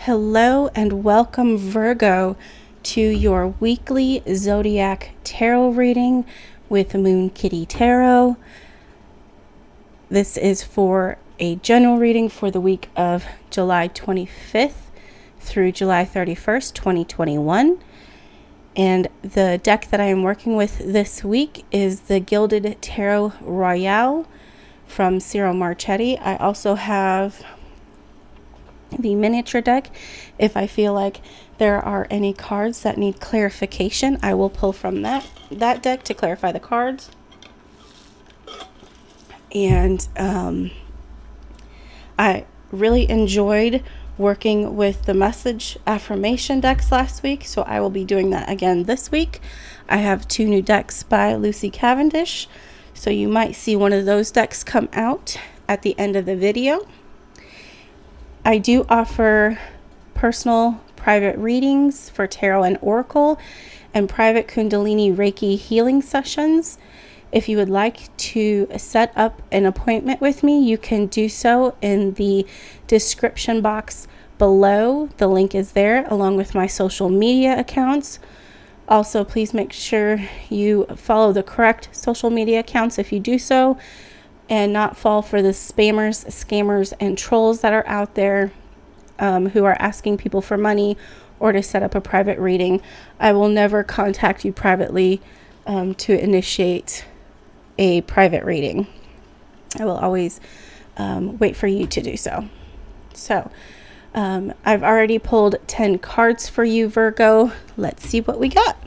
Hello and welcome, Virgo, to your weekly Zodiac tarot reading with Moon Kitty Tarot. This is for a general reading for the week of July 25th through July 31st, 2021. And the deck that I am working with this week is the Gilded Tarot Royale from Ciro Marchetti. I also have the miniature deck. If I feel like there are any cards that need clarification, I will pull from that deck to clarify the cards. And I really enjoyed working with the message affirmation decks last week, so I will be doing that again this week. I have 2 new decks by Lucy Cavendish, so you might see one of those decks come out at the end of the video. I do offer personal private readings for tarot and oracle and private Kundalini Reiki healing sessions. If you would like to set up an appointment with me, you can do so in the description box below. The link is there, along with my social media accounts. Also, please make sure you follow the correct social media accounts if you do so, and not fall for the spammers, scammers, and trolls that are out there who are asking people for money or to set up a private reading. I will never contact you privately to initiate a private reading. I will always wait for you to do so. So, I've already pulled 10 cards for you, Virgo. Let's see what we got.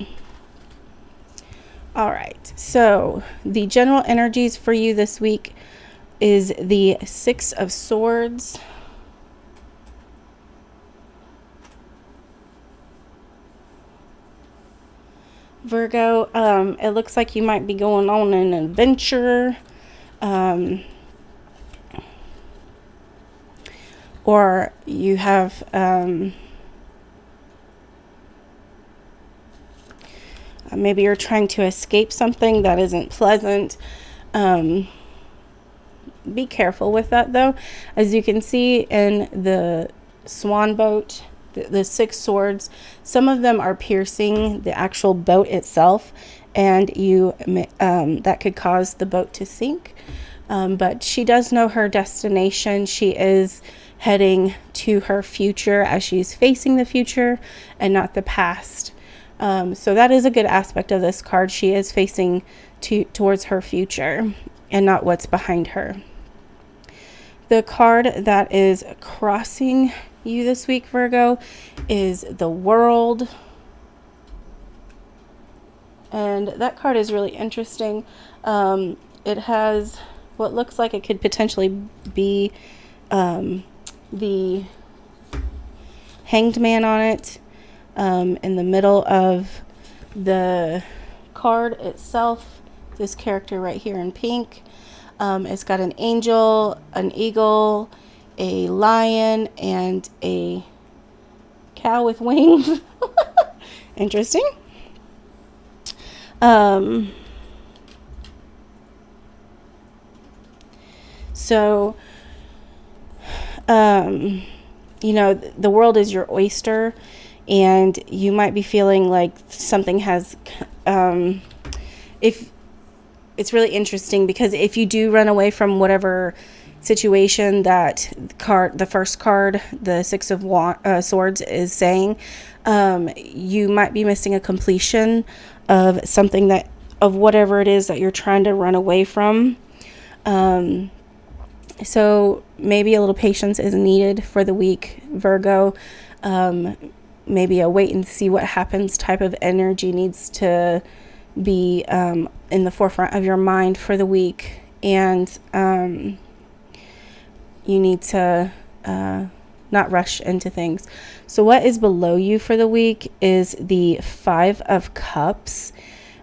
All right, so the general energies for you this week is the 6 of Swords, Virgo. It looks like you might be going on an adventure, or you have maybe you're trying to escape something that isn't pleasant. Be careful with that, though. As you can see in the swan boat, the 6 swords, some of them are piercing the actual boat itself, and that could cause the boat to sink. But she does know her destination. She is heading to her future as she's facing the future and not the past. So that is a good aspect of this card. She is facing towards her future and not what's behind her. The card that is crossing you this week, Virgo, is the World. And that card is really interesting. It has what looks like it could potentially be the Hanged Man on it. In the middle of the card itself, this character right here in pink, it's got an angel, an eagle, a lion, and a cow with wings. Interesting. So, you know, the world is your oyster, and you might be feeling like something has, if it's really interesting, because if you do run away from whatever situation that the first card, the 6 of Swords, is saying, you might be missing a completion of something of whatever it is that you're trying to run away from. So maybe a little patience is needed for the week, Virgo. Maybe a wait and see what happens type of energy needs to be in the forefront of your mind for the week. And you need to not rush into things. So what is below you for the week is the 5 of Cups.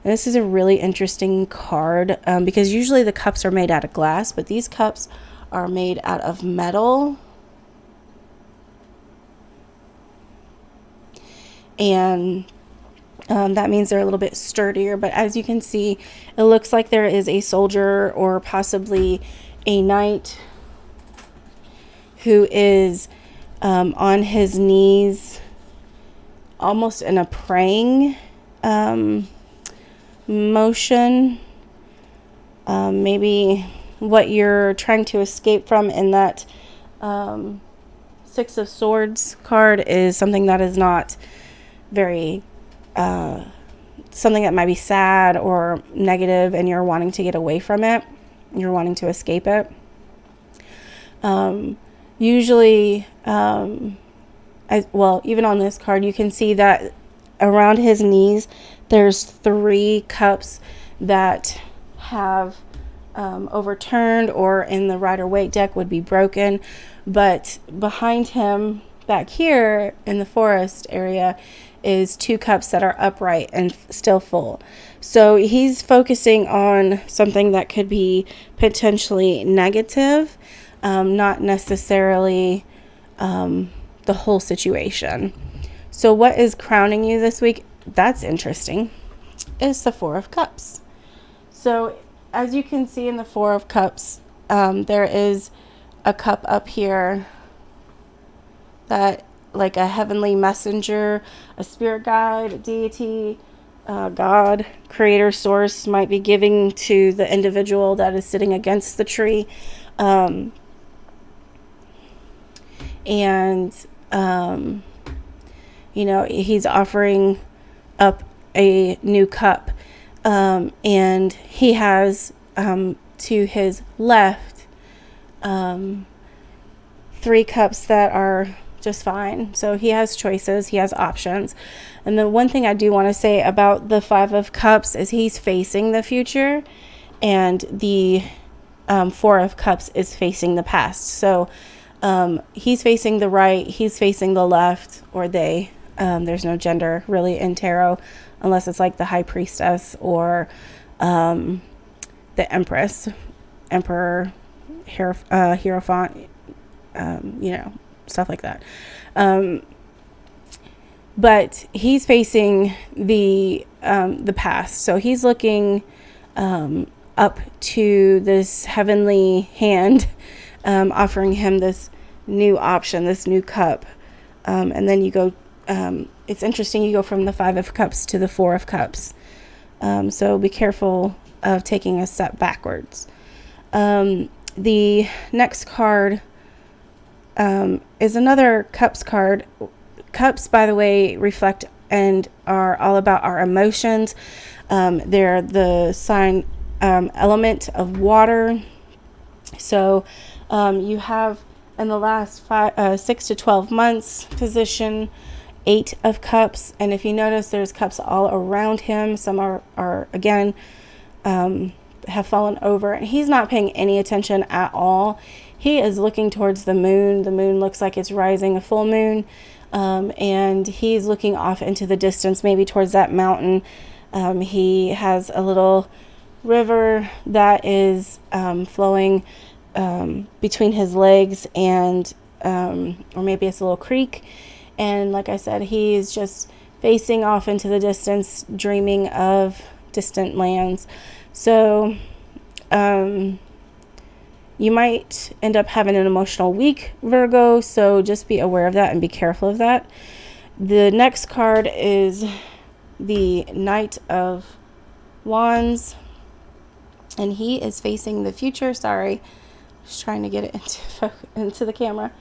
And this is a really interesting card because usually the cups are made out of glass, but these cups are made out of metal. And that means they're a little bit sturdier. But as you can see, it looks like there is a soldier or possibly a knight who is on his knees, almost in a praying motion. Maybe what you're trying to escape from in that Six of Swords card is something that is not very something that might be sad or negative, and you're wanting to get away from it. You're wanting to escape it. Usually, even on this card, you can see that around his knees, there's 3 cups that have overturned, or in the Rider-Waite deck would be broken. But behind him, back here in the forest area, is 2 cups that are upright and still full. So he's focusing on something that could be potentially negative, not necessarily the whole situation. So what is crowning you this week? That's interesting. It's the 4 of Cups. So as you can see in the 4 of Cups, there is a cup up here that, like a heavenly messenger, a spirit guide, a deity, God, creator, source, might be giving to the individual that is sitting against the tree. He's offering up a new cup. And he has to his left 3 cups that are just fine. So he has choices, he has options. And the one thing I do want to say about the 5 of Cups is he's facing the future, and the 4 of Cups is facing the past. So he's facing the right, he's facing the left, or they. There's no gender really in tarot, unless it's like the High Priestess or the Empress, Emperor, Hierophant, stuff like that. But he's facing the past. So he's looking up to this heavenly hand, offering him this new option, this new cup. And then you go, it's interesting, you go from the 5 of Cups to the 4 of Cups. So be careful of taking a step backwards. The next card is another Cups card. Cups, by the way, reflect and are all about our emotions. They're the sign element of water. So you have, in the last 6 to 12 months, position 8 of Cups. And if you notice, there's cups all around him. Some are again, have fallen over, and he's not paying any attention at all. He is looking towards the moon. The moon looks like it's rising, a full moon. And he's looking off into the distance, maybe towards that mountain. He has a little river that is flowing between his legs, and or maybe it's a little creek. And like I said, he's just facing off into the distance, dreaming of distant lands. So you might end up having an emotional week, Virgo, so just be aware of that and be careful of that. The next card is the Knight of Wands, and he is facing the future. Sorry, just trying to get it into the camera.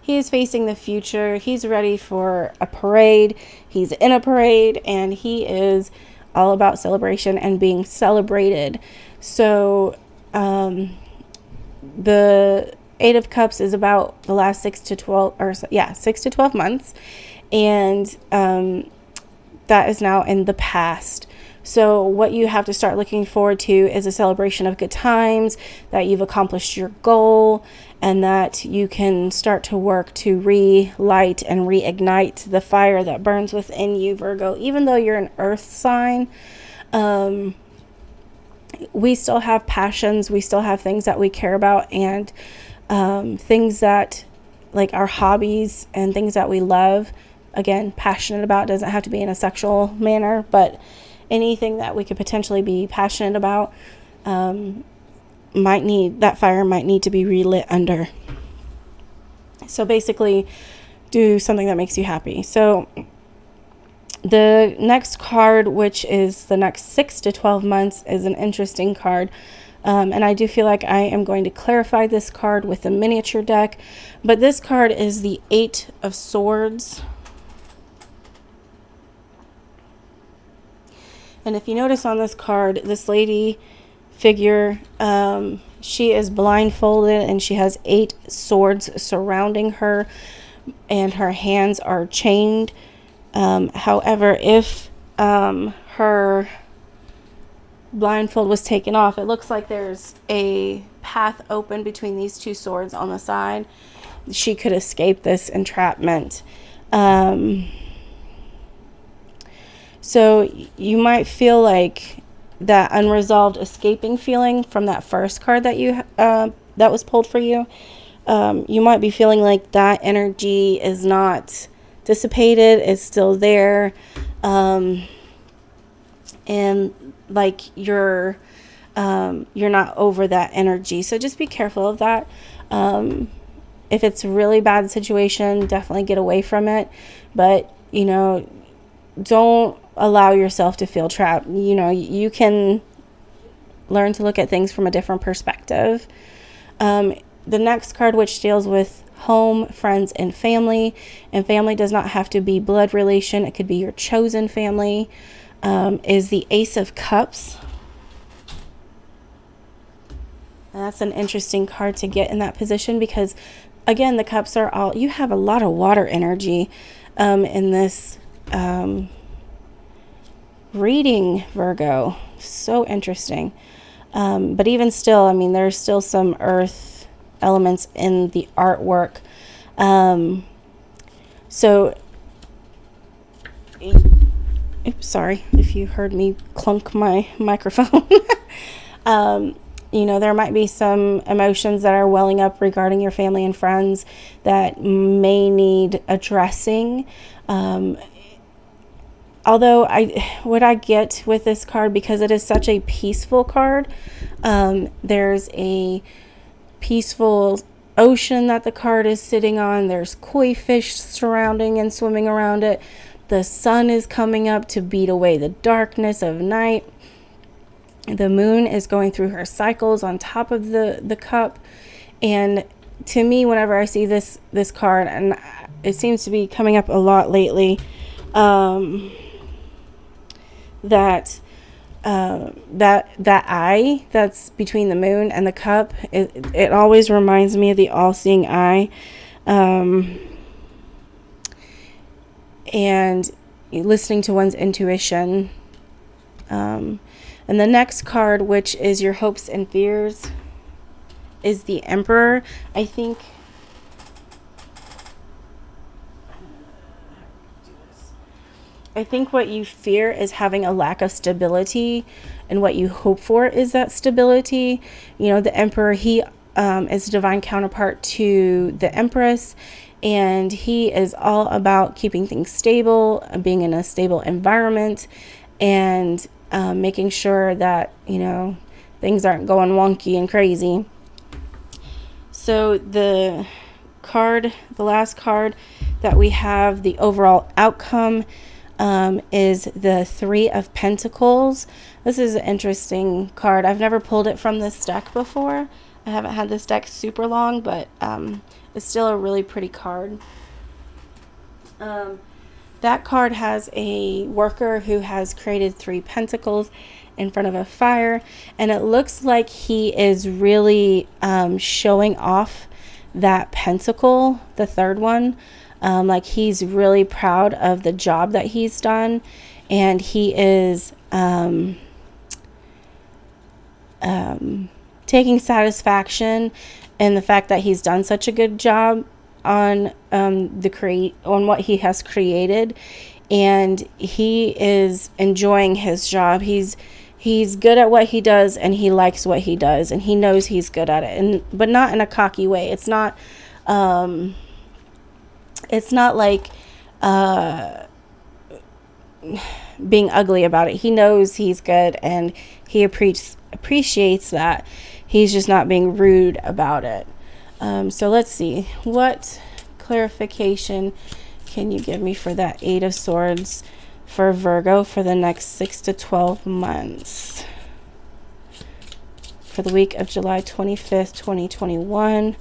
He is facing the future. He's ready for a parade. He's in a parade, and he is all about celebration and being celebrated. So the 8 of Cups is about the last 6 to 12 months, and that is now in the past. So what you have to start looking forward to is a celebration of good times, that you've accomplished your goal, and that you can start to work to relight and reignite the fire that burns within you, Virgo. Even though you're an earth sign, we still have passions, we still have things that we care about, and things that, like our hobbies and things that we love, again, passionate about. Doesn't have to be in a sexual manner, but anything that we could potentially be passionate about might need to be relit under. So basically, do something that makes you happy. So the next card, which is the next 6 to 12 months, is an interesting card. And I do feel like I am going to clarify this card with a miniature deck. But this card is the 8 of Swords. And if you notice on this card, this lady figure, she is blindfolded and she has 8 swords surrounding her and her hands are chained. However, if her blindfold was taken off, it looks like there's a path open between these 2 swords on the side. She could escape this entrapment. So you might feel like that unresolved escaping feeling from that first card that you that was pulled for you. You might be feeling like that energy is not dissipated, it's still there, and like you're not over that energy. So just be careful of that. If it's a really bad situation, definitely get away from it. But don't allow yourself to feel trapped. You can learn to look at things from a different perspective. The next card, which deals with home, friends, and family does not have to be blood relation. It could be your chosen family, is the Ace of Cups. And that's an interesting card to get in that position because, again, the cups are all, you have a lot of water energy in this reading, Virgo. So interesting. But even still, there's still some earth elements in the artwork. So, oops, sorry if you heard me clunk my microphone. There might be some emotions that are welling up regarding your family and friends that may need addressing. Although what I get with this card, because it is such a peaceful card, there's a peaceful ocean that the card is sitting on. There's koi fish surrounding and swimming around it. The sun is coming up to beat away the darkness of night. The moon is going through her cycles on top of the cup. And to me, whenever I see this card, and it seems to be coming up a lot lately, that eye that's between the moon and the cup, it always reminds me of the all-seeing eye. And listening to one's intuition. And the next card, which is your hopes and fears, is the Emperor. I think what you fear is having a lack of stability, and what you hope for is that stability. The Emperor, he is a divine counterpart to the Empress, and he is all about keeping things stable, being in a stable environment, and making sure that, things aren't going wonky and crazy. So the last card that we have, the overall outcome, is the 3 of Pentacles. This is an interesting card. I've never pulled it from this deck before. I haven't had this deck super long, but it's still a really pretty card. That card has a worker who has created 3 pentacles in front of a fire, and it looks like he is really showing off that pentacle, the 3rd one. Like he's really proud of the job that he's done, and he is taking satisfaction in the fact that he's done such a good job on on what he has created, and he is enjoying his job. He's good at what he does, and he likes what he does, and he knows he's good at it, but not in a cocky way. It's not like being ugly about it. He knows he's good, and he appreciates that. He's just not being rude about it. So let's see. What clarification can you give me for that Eight of Swords for Virgo for the next 6 to 12 months? For the week of July 25th, 2021.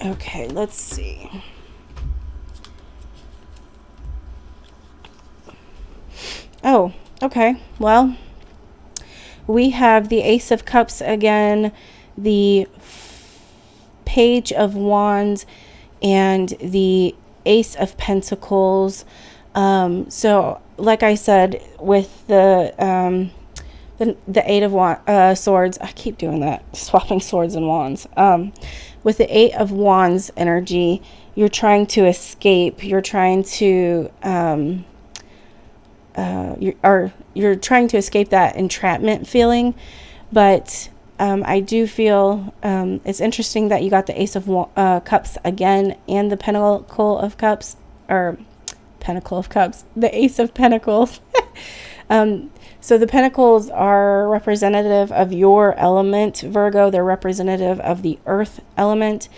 Okay, let's see. Oh, okay. Well, we have the Ace of Cups again, the Page of Wands, and the Ace of Pentacles. So, like I said, with the Eight of Swords, I keep doing that, swapping swords and wands. With the Eight of Wands energy, you're trying to escape. You're trying to you're trying to escape that entrapment feeling. But I do feel it's interesting that you got the Ace of Cups again and the Pentacle of Cups, or Pentacle of Cups, the Ace of Pentacles. So the Pentacles are representative of your element, Virgo. They're representative of the earth element.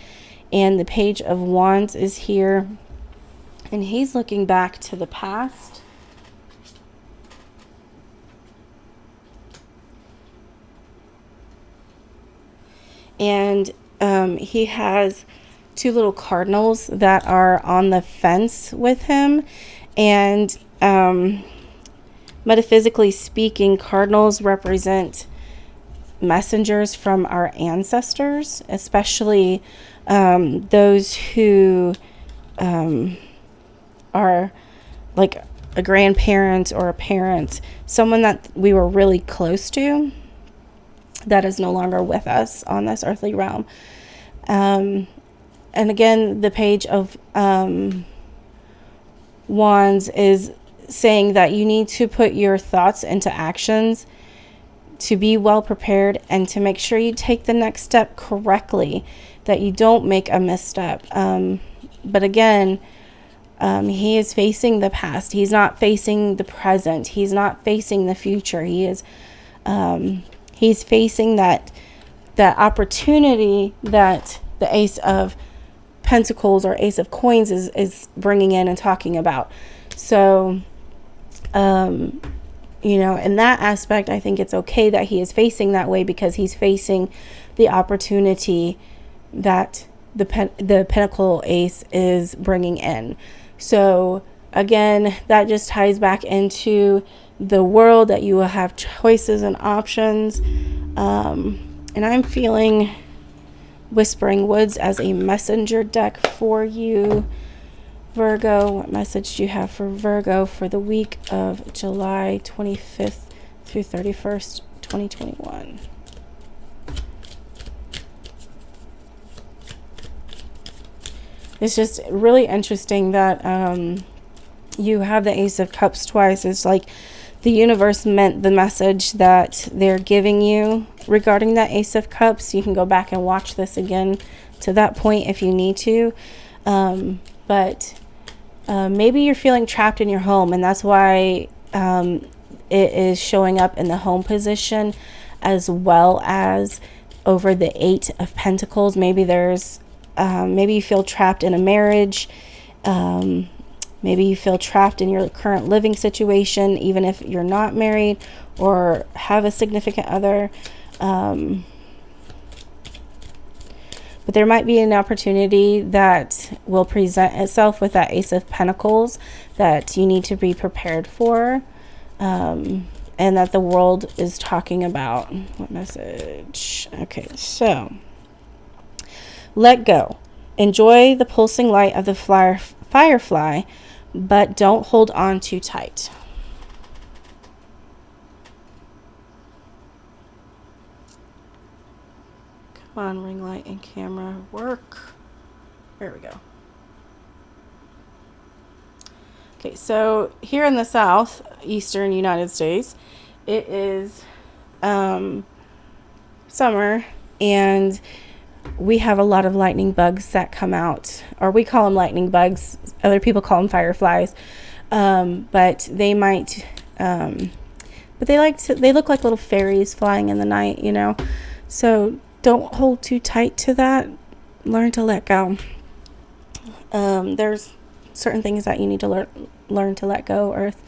And the Page of Wands is here. And he's looking back to the past. And he has two little cardinals that are on the fence with him. And metaphysically speaking, cardinals represent messengers from our ancestors, especially those who are like a grandparent or a parent, someone that we were really close to that is no longer with us on this earthly realm. And again, the Page of Wands is saying that you need to put your thoughts into actions to be well prepared and to make sure you take the next step correctly, that you don't make a misstep. But again, he is facing the past. He's not facing the present. He's not facing the future. He's facing that opportunity that the Ace of Pentacles or Ace of Coins is bringing in and talking about. So, in that aspect, I think it's okay that he is facing that way, because he's facing the opportunity that the Pentacle Ace is bringing in. So again, that just ties back into the world, that you will have choices and options. And I'm feeling Whispering Woods as a messenger deck for you, Virgo. What message do you have for Virgo for the week of July 25th through 31st, 2021? It's just really interesting that you have the Ace of Cups twice. It's like the universe meant the message that they're giving you regarding that Ace of Cups. You can go back and watch this again to that point if you need to. But maybe you're feeling trapped in your home, and that's why it is showing up in the home position, as well as over the Eight of Pentacles. Maybe there's maybe you feel trapped in a marriage. Maybe you feel trapped in your current living situation, even if you're not married or have a significant other. But there might be an opportunity that will present itself with that Ace of Pentacles that you need to be prepared for, and that the world is talking about. What message? Okay, so let go. Enjoy the pulsing light of the firefly, but don't hold on too tight. Come on, ring light and camera, work. There we go. Okay, so here in the southeastern United States, it is summer, and we have a lot of lightning bugs that come out, or we call them lightning bugs. Other people call them fireflies. But they might, but they look like little fairies flying in the night, you know? So don't hold too tight to that. Learn to let go. There's certain things that you need to learn to let go. Earth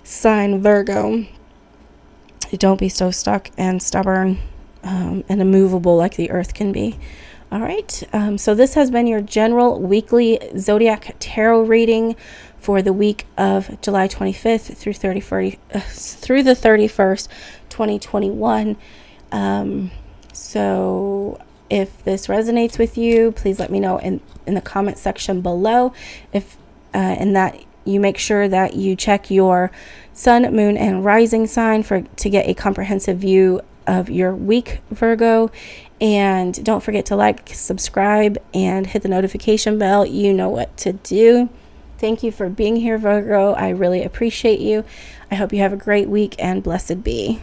sign Virgo. Don't be so stuck and stubborn, and immovable like the earth can be. All right. So this has been your general weekly Zodiac tarot reading for the week of July 25th through the 31st, 2021. So if this resonates with you, please let me know in the comment section below. And that you make sure that you check your sun, moon, and rising sign to get a comprehensive view of your week, Virgo. And don't forget to like, subscribe, and hit the notification bell. You know what to do. Thank you for being here, Virgo. I really appreciate you. I hope you have a great week, and blessed be.